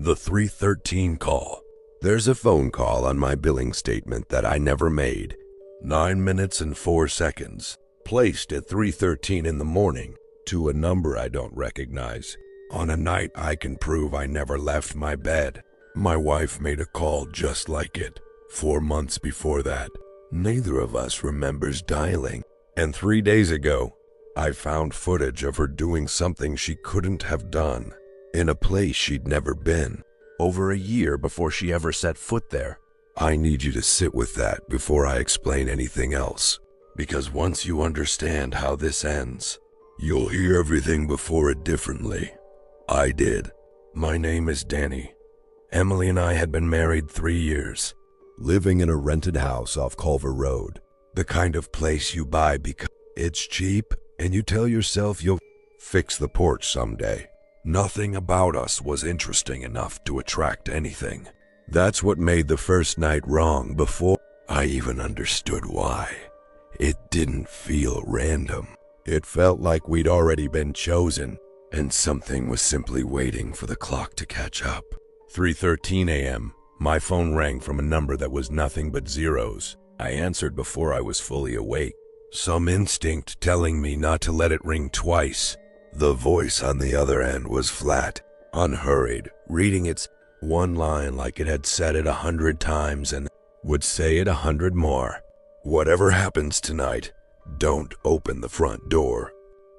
The 313 call. There's a phone call on my billing statement that I never made. 9 minutes and 4 seconds. Placed at 3:13 in the morning to a number I don't recognize. On a night I can prove I never left my bed. My wife made a call just like it 4 months before that. Neither of us remembers dialing. And 3 days ago, I found footage of her doing something she couldn't have done in a place she'd never been, over a year before she ever set foot there. I need you to sit with that before I explain anything else, because once you understand how this ends, you'll hear everything before it differently. I did. My name is Danny. Emily and I had been married 3 years, living in a rented house off Culver Road, the kind of place you buy because it's cheap and you tell yourself you'll fix the porch someday. Nothing about us was interesting enough to attract anything. That's what made the first night wrong before I even understood why. It didn't feel random. It felt like we'd already been chosen, and something was simply waiting for the clock to catch up. 3:13 a.m., my phone rang from a number that was nothing but zeros. I answered before I was fully awake, some instinct telling me not to let it ring twice. The voice on the other end was flat, unhurried, reading its one line like it had said it 100 times and would say it 100 more. Whatever happens tonight, don't open the front door.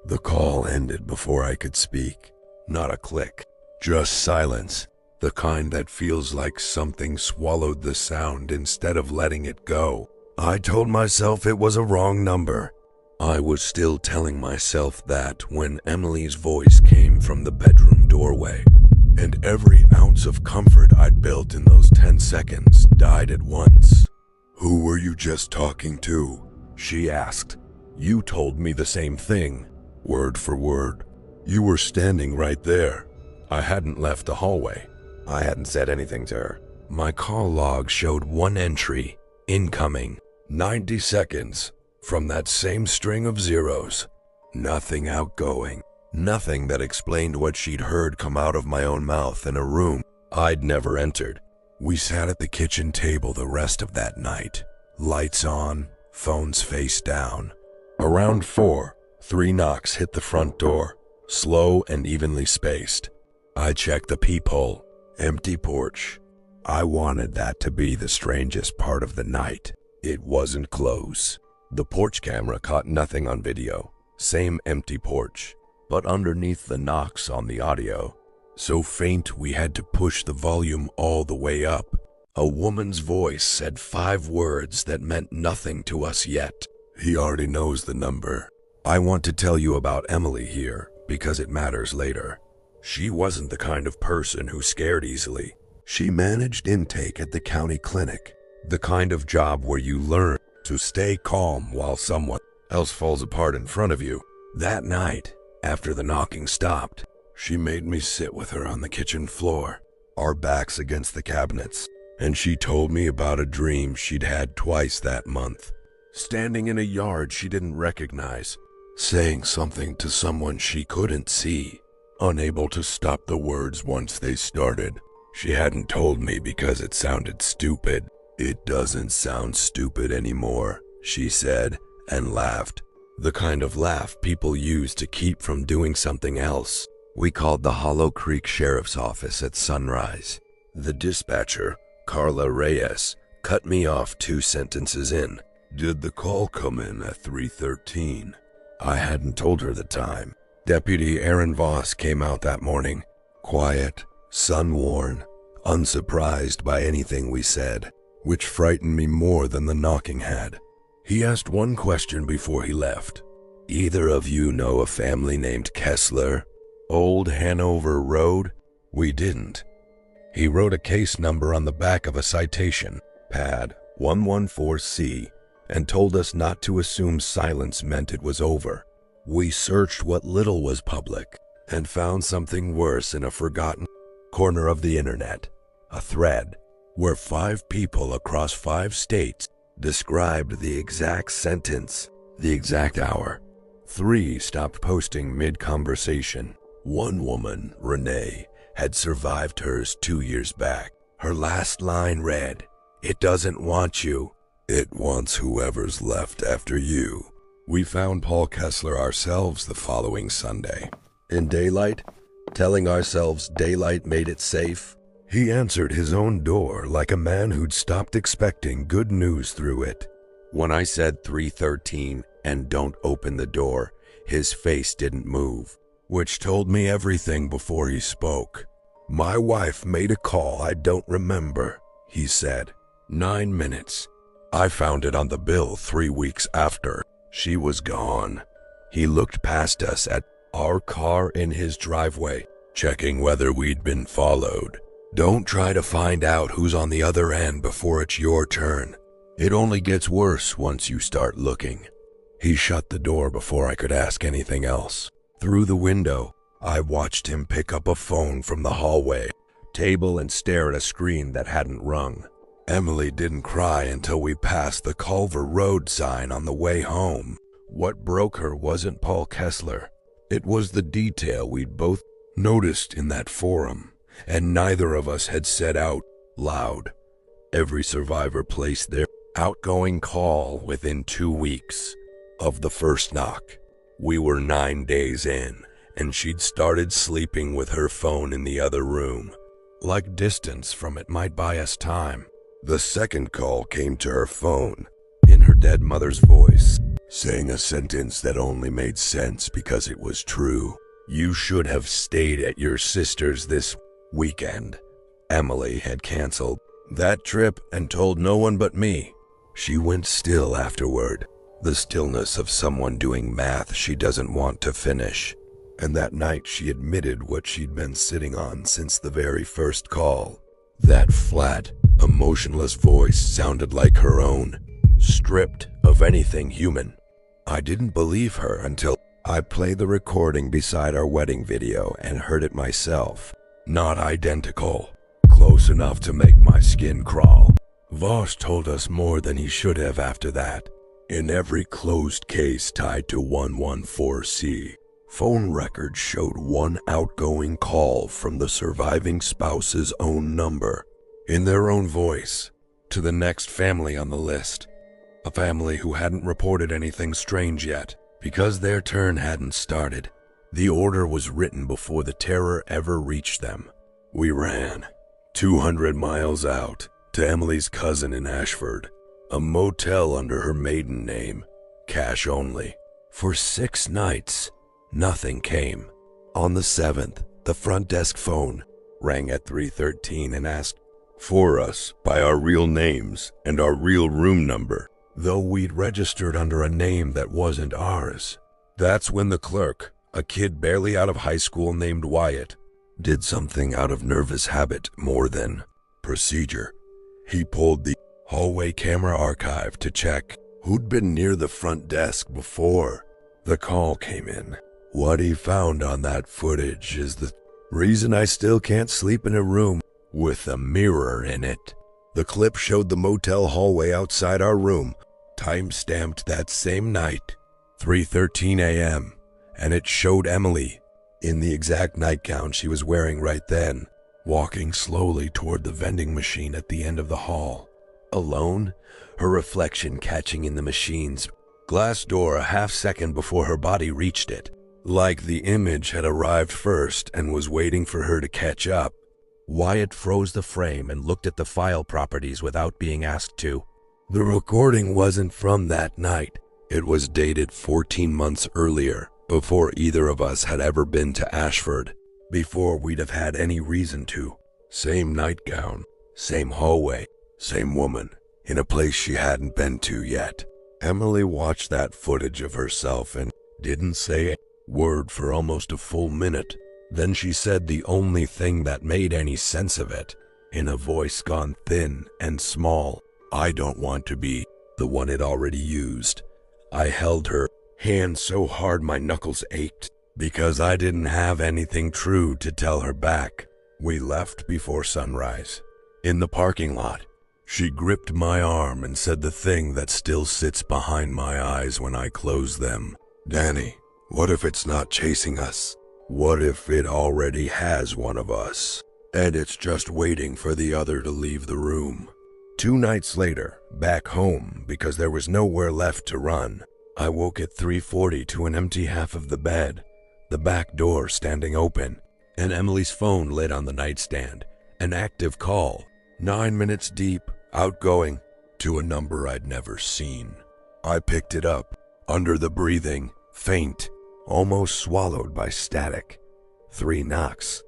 The call ended before I could speak. Not a click, just silence, the kind that feels like something swallowed the sound instead of letting it go. I told myself it was a wrong number. I was still telling myself that when Emily's voice came from the bedroom doorway, and every ounce of comfort I'd built in those 10 seconds died at once. "Who were you just talking to?" she asked. "You told me the same thing, word for word. You were standing right there." I hadn't left the hallway. I hadn't said anything to her. My call log showed one entry, incoming, 90 seconds. From that same string of zeros. Nothing outgoing. Nothing that explained what she'd heard come out of my own mouth in a room I'd never entered. We sat at the kitchen table the rest of that night. Lights on, phones face down. Around 4, 3 knocks hit the front door, slow and evenly spaced. I checked the peephole. Empty porch. I wanted that to be the strangest part of the night. It wasn't close. The porch camera caught nothing on video. Same empty porch, but underneath the knocks on the audio, so faint we had to push the volume all the way up. A woman's voice said 5 words that meant nothing to us yet. He already knows the number. I want to tell you about Emily here because it matters later. She wasn't the kind of person who scared easily. She managed intake at the county clinic, the kind of job where you learn to stay calm while someone else falls apart in front of you. That night, after the knocking stopped, she made me sit with her on the kitchen floor, our backs against the cabinets, and she told me about a dream she'd had twice that month. Standing in a yard she didn't recognize, saying something to someone she couldn't see, unable to stop the words once they started. She hadn't told me because it sounded stupid. "It doesn't sound stupid anymore," she said, and laughed. The kind of laugh people use to keep from doing something else. We called the Hollow Creek Sheriff's Office at sunrise. The dispatcher, Carla Reyes, cut me off 2 sentences in. "Did the call come in at 3:13? I hadn't told her the time. Deputy Aaron Voss came out that morning, quiet, sun-worn, unsurprised by anything we said, which frightened me more than the knocking had. He asked one question before he left. "Either of you know a family named Kessler? Old Hanover Road?" We didn't. He wrote a case number on the back of a citation, pad 114C, and told us not to assume silence meant it was over. We searched what little was public and found something worse in a forgotten corner of the internet, a thread where 5 people across 5 states described the exact sentence, the exact hour. 3 stopped posting mid-conversation. One woman, Renee, had survived hers 2 years back. Her last line read, "It doesn't want you. It wants whoever's left after you." We found Paul Kessler ourselves the following Sunday. In daylight, telling ourselves daylight made it safe. He answered his own door like a man who'd stopped expecting good news through it. When I said 313 and don't open the door, his face didn't move, which told me everything before he spoke. "My wife made a call I don't remember," he said. 9 minutes. I found it on the bill 3 weeks after. She was gone. He looked past us at our car in his driveway, checking whether we'd been followed. Don't try to find out who's on the other end before it's your turn. It only gets worse once you start looking. He shut the door before I could ask anything else. Through the window, I watched him pick up a phone from the hallway table and stare at a screen that hadn't rung. Emily didn't cry until we passed the Culver Road sign on the way home. What broke her wasn't Paul Kessler. It was the detail we'd both noticed in that forum, and neither of us had said out loud. Every survivor placed their outgoing call within 2 weeks of the first knock. We were 9 days in, and she'd started sleeping with her phone in the other room. Like distance from it might buy us time. The second call came to her phone, in her dead mother's voice, saying a sentence that only made sense because it was true. "You should have stayed at your sister's this weekend." Emily had canceled that trip and told no one but me. She went still afterward, the stillness of someone doing math she doesn't want to finish. And that night she admitted what she'd been sitting on since the very first call. That flat, emotionless voice sounded like her own, stripped of anything human. I didn't believe her until I played the recording beside our wedding video and heard it myself. Not identical, close enough to make my skin crawl. Voss told us more than he should have after that. In every closed case tied to 114C, phone records showed one outgoing call from the surviving spouse's own number, in their own voice, to the next family on the list. A family who hadn't reported anything strange yet, because their turn hadn't started. The order was written before the terror ever reached them. We ran, 200 miles out, to Emily's cousin in Ashford, a motel under her maiden name, cash only. For 6 nights, nothing came. On the 7th, the front desk phone rang at 313 and asked for us by our real names and our real room number, though we'd registered under a name that wasn't ours. That's when the clerk, a kid barely out of high school named Wyatt, did something out of nervous habit more than procedure. He pulled the hallway camera archive to check who'd been near the front desk before the call came in. What he found on that footage is the reason I still can't sleep in a room with a mirror in it. The clip showed the motel hallway outside our room, time-stamped that same night, 3:13 a.m., and it showed Emily, in the exact nightgown she was wearing right then, walking slowly toward the vending machine at the end of the hall. Alone, her reflection catching in the machine's glass door a half-second before her body reached it, like the image had arrived first and was waiting for her to catch up. Wyatt froze the frame and looked at the file properties without being asked to. The recording wasn't from that night. It was dated 14 months earlier, before either of us had ever been to Ashford, before we'd have had any reason to. Same nightgown, same hallway, same woman, in a place she hadn't been to yet. Emily watched that footage of herself and didn't say a word for almost a full minute. Then she said the only thing that made any sense of it, in a voice gone thin and small. "I don't want to be the one it already used." I held her hand so hard my knuckles ached, because I didn't have anything true to tell her back. We left before sunrise. In the parking lot, she gripped my arm and said the thing that still sits behind my eyes when I close them. "Danny, what if it's not chasing us? What if it already has one of us, and it's just waiting for the other to leave the room? 2 nights later, back home because there was nowhere left to run, I woke at 3:40 to an empty half of the bed, the back door standing open, and Emily's phone lit on the nightstand, an active call, 9 minutes deep, outgoing, to a number I'd never seen. I picked it up, under the breathing, faint, almost swallowed by static. 3 knocks,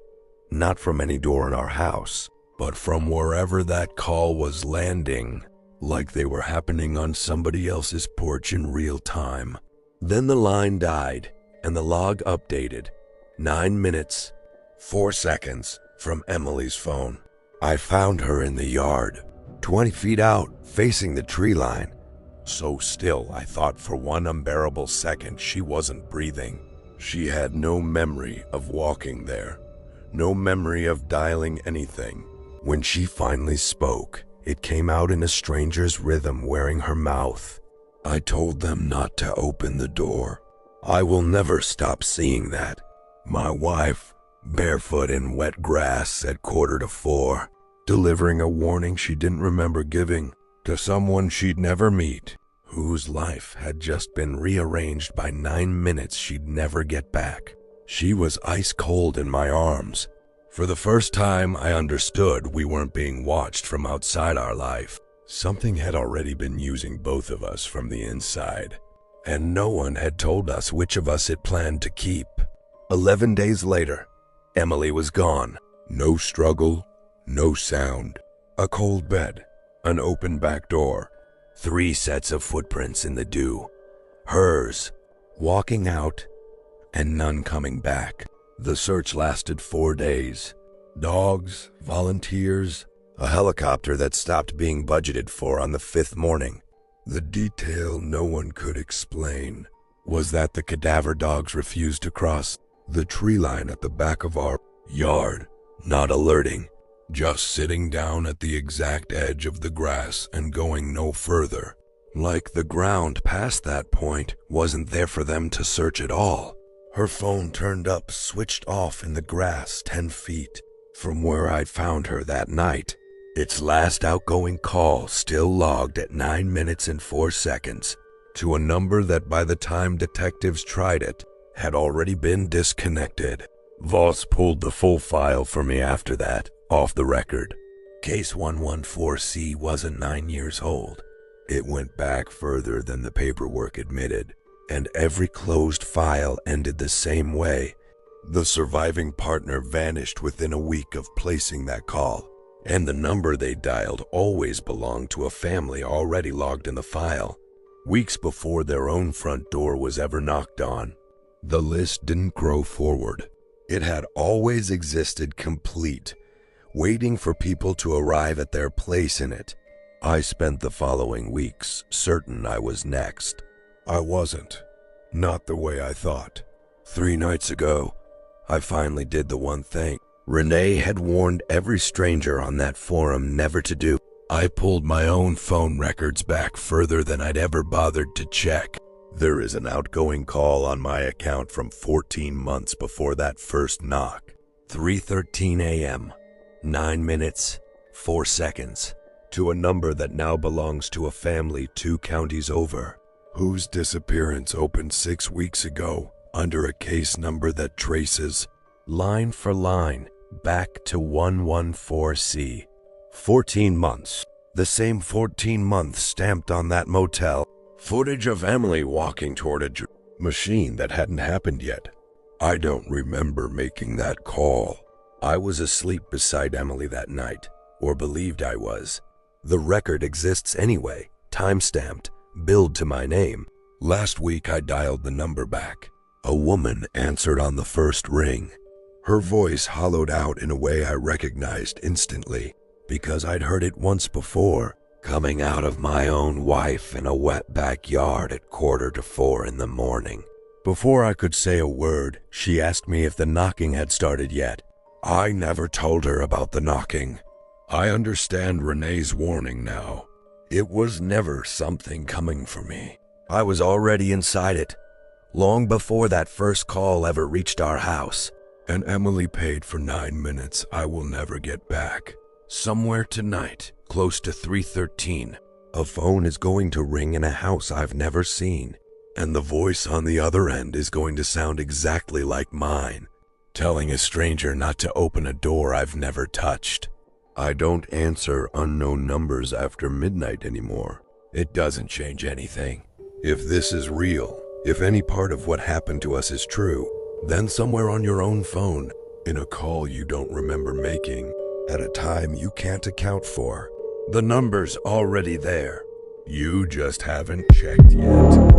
not from any door in our house, but from wherever that call was landing, like they were happening on somebody else's porch in real time. Then the line died, and the log updated. 9 minutes, 4 seconds from Emily's phone. I found her in the yard, 20 feet out, facing the tree line. So still, I thought for one unbearable second she wasn't breathing. She had no memory of walking there, no memory of dialing anything. When she finally spoke, it came out in a stranger's rhythm wearing her mouth. I told them not to open the door. I will never stop seeing that. My wife, barefoot in wet grass at 3:45, delivering a warning she didn't remember giving to someone she'd never meet, whose life had just been rearranged by 9 minutes she'd never get back. She was ice cold in my arms. For the first time, I understood we weren't being watched from outside our life. Something had already been using both of us from the inside, and no one had told us which of us it planned to keep. 11 days later, Emily was gone. No struggle, no sound. A cold bed, an open back door, 3 sets of footprints in the dew. Hers, walking out, and none coming back. The search lasted 4 days. Dogs, volunteers, a helicopter that stopped being budgeted for on the 5th morning. The detail no one could explain was that the cadaver dogs refused to cross the tree line at the back of our yard, not alerting, just sitting down at the exact edge of the grass and going no further, like the ground past that point wasn't there for them to search at all. Her phone turned up, switched off in the grass 10 feet from where I'd found her that night. Its last outgoing call still logged at 9 minutes and 4 seconds to a number that by the time detectives tried it had already been disconnected. Voss pulled the full file for me after that, off the record. Case 114C wasn't 9 years old. It went back further than the paperwork admitted, and every closed file ended the same way. The surviving partner vanished within a week of placing that call, and the number they dialed always belonged to a family already logged in the file, weeks before their own front door was ever knocked on. The list didn't grow forward. It had always existed complete, waiting for people to arrive at their place in it. I spent the following weeks certain I was next. I wasn't. Not the way I thought. 3 nights ago, I finally did the one thing Renee had warned every stranger on that forum never to do. I pulled my own phone records back further than I'd ever bothered to check. There is an outgoing call on my account from 14 months before that first knock. 3:13 a.m., 9 minutes, 4 seconds, to a number that now belongs to a family 2 counties over, whose disappearance opened 6 weeks ago under a case number that traces, line for line, back to 114C. 14 months. The same 14 months stamped on that motel. Footage of Emily walking toward a machine that hadn't happened yet. I don't remember making that call. I was asleep beside Emily that night, or believed I was. The record exists anyway, time-stamped, billed to my name. Last week I dialed the number back. A woman answered on the first ring. Her voice hollowed out in a way I recognized instantly, because I'd heard it once before, coming out of my own wife in a wet backyard at 3:45 in the morning. Before I could say a word, she asked me if the knocking had started yet. I never told her about the knocking. I understand Renee's warning now. It was never something coming for me. I was already inside it, long before that first call ever reached our house. And Emily paid for 9 minutes I will never get back. Somewhere tonight, close to 3:13, a phone is going to ring in a house I've never seen, and the voice on the other end is going to sound exactly like mine, telling a stranger not to open a door I've never touched. I don't answer unknown numbers after midnight anymore. It doesn't change anything. If this is real, if any part of what happened to us is true, then somewhere on your own phone, in a call you don't remember making, at a time you can't account for, the number's already there. You just haven't checked yet.